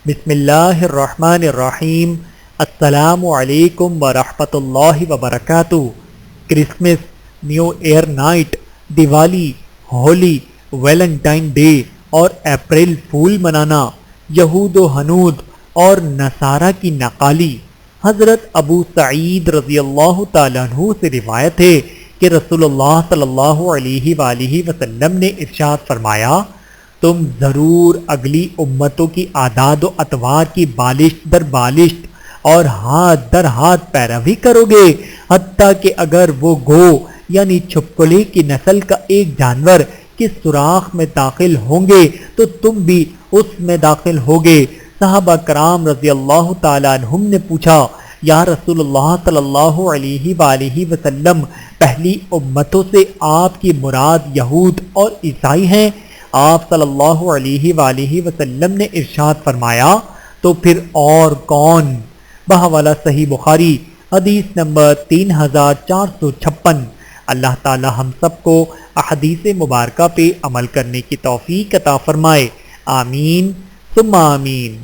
بسم اللہ الرحمن الرحیم۔ السلام علیکم ورحمۃ اللہ وبرکاتہ۔ Christmas, new year night, Diwali, Holi, Valentine day اور اپریل فول منانا یہود و ہنود اور نصارہ کی نقالی۔ حضرت ابو سعید رضی اللہ تعالیٰ عنہ سے روایت ہے کہ رسول اللہ صلی اللہ علیہ وآلہ وسلم نے ارشاد فرمایا، تم ضرور اگلی امتوں کی عادات و اطوار کی بالشت در بالشت اور ہاتھ در ہاتھ پیروی کرو گے، حتیٰ کہ اگر وہ گو یعنی چھپکلی کی نسل کا ایک جانور کس سوراخ میں داخل ہوں گے تو تم بھی اس میں داخل ہوگے۔ صحابہ کرام رضی اللہ تعالیٰ عنہم نے پوچھا، یا رسول اللہ صلی اللہ علیہ وآلہ وسلم، پہلی امتوں سے آپ کی مراد یہود اور عیسائی ہیں؟ آپ صلی اللہ علیہ وآلہ وسلم نے ارشاد فرمایا، تو پھر اور کون؟ بحوالہ صحیح بخاری، حدیث نمبر 3456۔ اللہ تعالی ہم سب کو احادیث مبارکہ پہ عمل کرنے کی توفیق عطا فرمائے، آمین ثم آمین۔